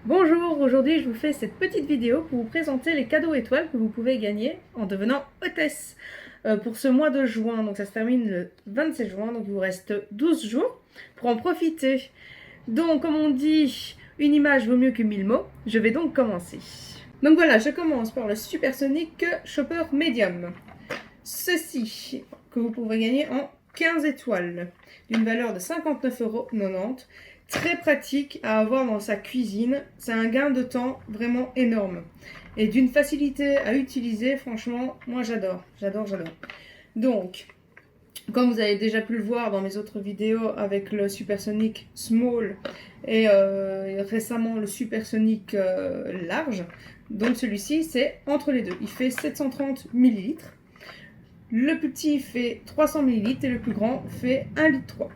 Bonjour, aujourd'hui je vous fais cette petite vidéo pour vous présenter les cadeaux étoiles que vous pouvez gagner en devenant hôtesse pour ce mois de juin. Donc ça se termine le 27 juin, donc il vous reste 12 jours pour en profiter. Donc comme on dit, une image vaut mieux que 1000 mots, je vais donc commencer. Donc voilà, je commence par le Supersonic Shopper Medium. Ceci que vous pouvez gagner en 15 étoiles d'une valeur de 59,90 €. Très pratique à avoir dans sa cuisine. C'est un gain de temps vraiment énorme. Et d'une facilité à utiliser, franchement, moi j'adore. J'adore. Donc, comme vous avez déjà pu le voir dans mes autres vidéos avec le Supersonic Small et récemment le Supersonic Large, donc celui-ci c'est entre les deux. Il fait 730 ml. Le petit fait 300 ml et le plus grand fait 1,3 litre.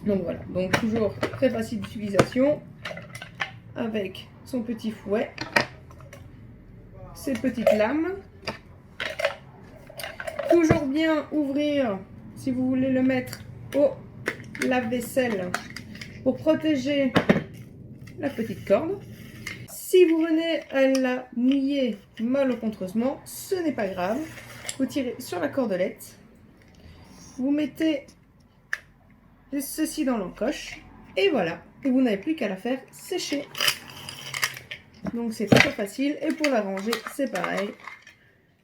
Donc voilà, donc toujours très facile d'utilisation avec son petit fouet, ses petites lames. Toujours bien ouvrir si vous voulez le mettre au lave-vaisselle pour protéger la petite corde. Si vous venez à la mouiller malencontreusement, ce n'est pas grave. Vous tirez sur la cordelette, vous mettez ceci dans l'encoche et voilà, et vous n'avez plus qu'à la faire sécher. Donc c'est très facile, et pour la ranger c'est pareil,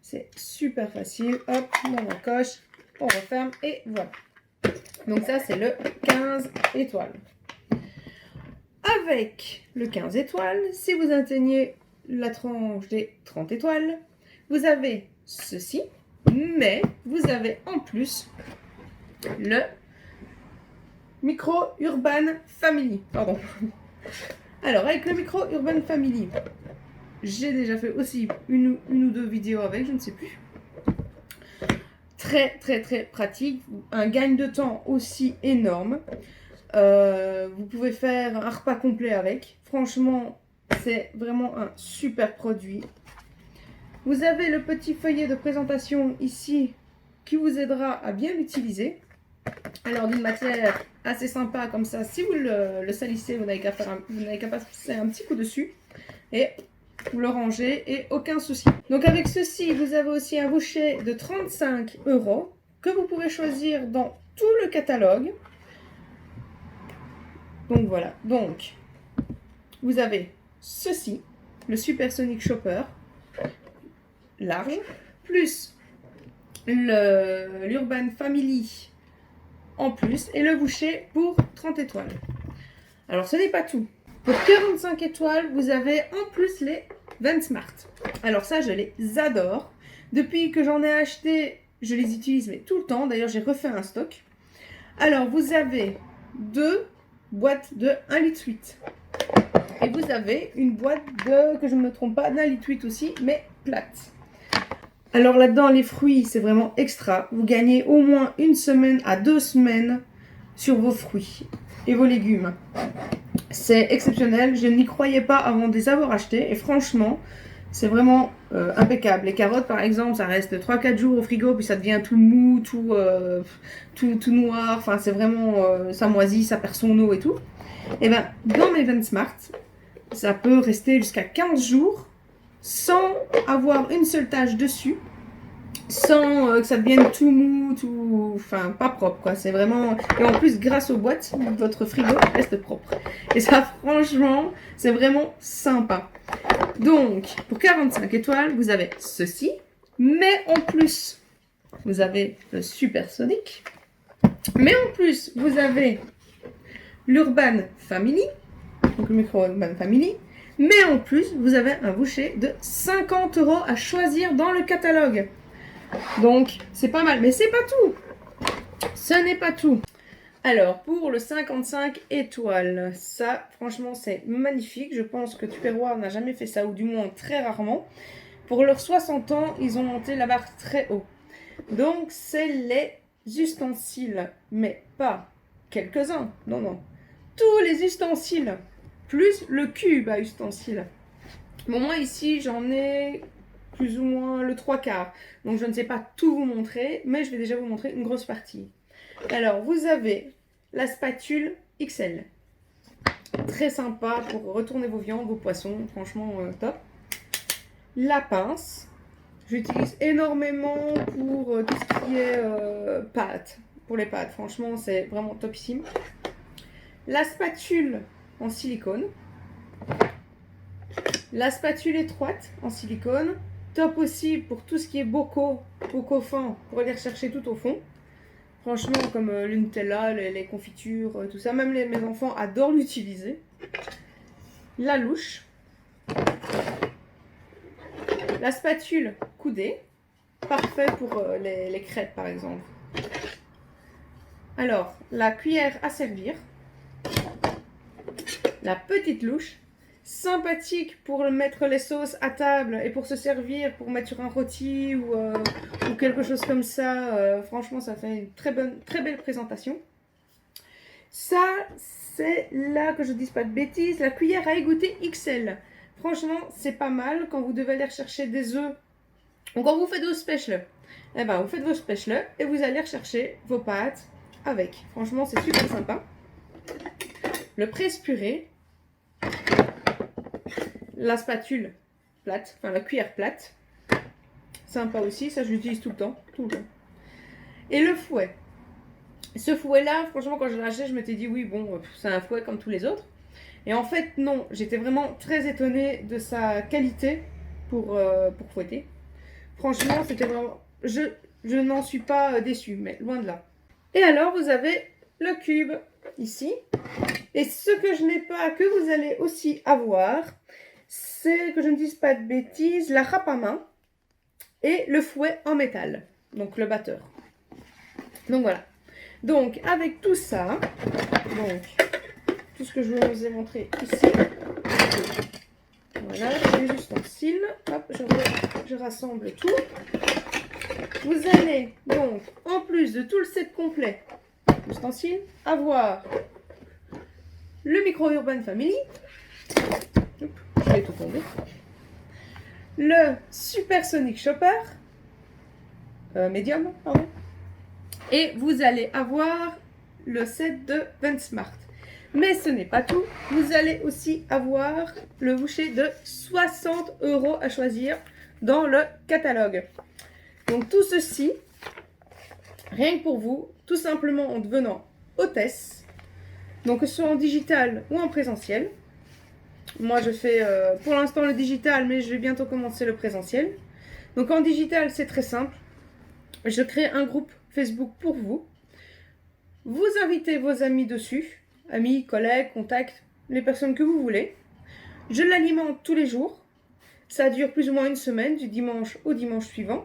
c'est super facile. Hop, dans l'encoche, on referme et voilà. Donc ça c'est le 15 étoiles. Avec le 15 étoiles, si vous atteignez la tranche des 30 étoiles, vous avez ceci, mais vous avez en plus le Micro Urban Family. Pardon. Alors, avec le Micro Urban Family, j'ai déjà fait aussi une ou deux vidéos avec, je ne sais plus. Très pratique. Un gain de temps aussi énorme. Vous pouvez faire un repas complet avec. Franchement, c'est vraiment un super produit. Vous avez le petit feuillet de présentation ici qui vous aidera à bien l'utiliser. Alors d'une matière assez sympa comme ça, si vous le salissez, vous n'avez qu'à passer un petit coup dessus et vous le rangez et aucun souci. Donc avec ceci, vous avez aussi un boucher de 35 € que vous pouvez choisir dans tout le catalogue. Donc voilà, donc vous avez ceci, le Supersonic Shopper large, plus l'Urban Family en plus et le boucher pour 30 étoiles. Alors ce n'est pas tout. Pour 45 étoiles, vous avez en plus les Vensmart. Alors ça, je les adore. Depuis que j'en ai acheté, je les utilise mais tout le temps. D'ailleurs, j'ai refait un stock. Alors vous avez deux boîtes de 1,8 litre. Et vous avez une boîte de, que je ne me trompe pas, d'1,8 litre aussi, mais plate. Alors là-dedans, les fruits, c'est vraiment extra. Vous gagnez au moins 1 semaine à 2 semaines sur vos fruits et vos légumes. C'est exceptionnel. Je n'y croyais pas avant de les avoir achetés. Et franchement, c'est vraiment impeccable. Les carottes, par exemple, ça reste 3-4 jours au frigo, puis ça devient tout mou, tout noir. Enfin, c'est vraiment, ça moisit, ça perd son eau et tout. Et bien, dans mes Vensmart, ça peut rester jusqu'à 15 jours sans avoir une seule tache dessus, sans que ça devienne tout mou, tout, enfin pas propre quoi. C'est vraiment, et en plus grâce aux boîtes, votre frigo reste propre. Et ça franchement, c'est vraiment sympa. Donc pour 45 étoiles, vous avez ceci, mais en plus vous avez le Supersonic, mais en plus vous avez l'Urban Family, donc le Micro Urban Family. Mais en plus, vous avez un boucher de 50 € à choisir dans le catalogue. Donc, c'est pas mal. Mais c'est pas tout. Ce n'est pas tout. Alors, pour le 55 étoiles, ça, franchement, c'est magnifique. Je pense que Tupperware n'a jamais fait ça, ou du moins très rarement. Pour leurs 60 ans, ils ont monté la barre très haut. Donc, c'est les ustensiles. Mais pas quelques-uns. Non, non. Tous les ustensiles. Plus le cube à ustensiles. Bon, moi ici, j'en ai plus ou moins le 3/4. Donc, je ne sais pas tout vous montrer, mais je vais déjà vous montrer une grosse partie. Alors, vous avez la spatule XL. très sympa pour retourner vos viandes, vos poissons, franchement top. La pince, j'utilise énormément pour tout ce qui est pâtes, pour les pâtes, franchement c'est vraiment topissime. La spatule en silicone, la spatule étroite en silicone, top aussi pour tout ce qui est bocaux fins, pour aller rechercher tout au fond. Franchement, comme le Nutella, les confitures, tout ça, même mes enfants adorent l'utiliser. La louche, la spatule coudée, parfait pour les crêpes par exemple. Alors, la cuillère à servir, la petite louche, sympathique pour mettre les sauces à table et pour se servir, pour mettre sur un rôti ou quelque chose comme ça. Franchement, ça fait une très belle présentation. Ça, c'est là, que je ne dise pas de bêtises, la cuillère à égoutter XL. Franchement, c'est pas mal quand vous devez aller rechercher des œufs. Donc, quand vous faites vos specials, eh ben, vous faites vos specials et vous allez rechercher vos pâtes avec. Franchement, c'est super sympa. Le presse-purée. La spatule plate, enfin la cuillère plate. Sympa aussi, ça je l'utilise tout le temps. Et le fouet. Ce fouet-là, franchement, quand je l'ai acheté, je m'étais dit oui, bon, c'est un fouet comme tous les autres. Et en fait, non, j'étais vraiment très étonnée de sa qualité pour fouetter. Franchement, c'était vraiment... Je n'en suis pas déçue, mais loin de là. Et alors, vous avez le cube ici. Et ce que je n'ai pas, que vous allez aussi avoir, c'est, que je ne dise pas de bêtises, la râpe à main et le fouet en métal, donc le batteur. Donc voilà. Donc avec tout ça, donc tout ce que je vous ai montré ici, voilà, les ustensiles, hop, je rassemble tout. Vous allez donc, en plus de tout le set complet d'ustensiles, avoir le micro Urban Family. Je vais tout tomber. Le Supersonic Chopper, Medium, pardon. Et vous allez avoir le set de Vensmart. Mais ce n'est pas tout. Vous allez aussi avoir le boucher de 60 € à choisir dans le catalogue. Donc tout ceci, rien que pour vous, tout simplement en devenant hôtesse. Donc que ce soit en digital ou en présentiel. Moi, je fais pour l'instant le digital, mais je vais bientôt commencer le présentiel. Donc en digital, c'est très simple. Je crée un groupe Facebook pour vous. Vous invitez vos amis dessus, amis, collègues, contacts, les personnes que vous voulez. Je l'alimente tous les jours. Ça dure plus ou moins une semaine, du dimanche au dimanche suivant.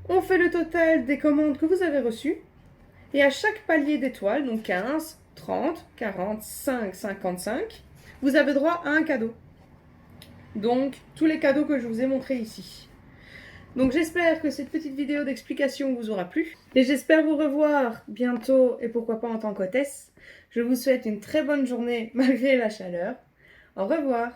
On fait le total des commandes que vous avez reçues. Et à chaque palier d'étoiles, donc 15, 30, 45, 55, vous avez droit à un cadeau. Donc, tous les cadeaux que je vous ai montrés ici. Donc, j'espère que cette petite vidéo d'explication vous aura plu. Et j'espère vous revoir bientôt, et pourquoi pas en tant qu'hôtesse. Je vous souhaite une très bonne journée malgré la chaleur. Au revoir.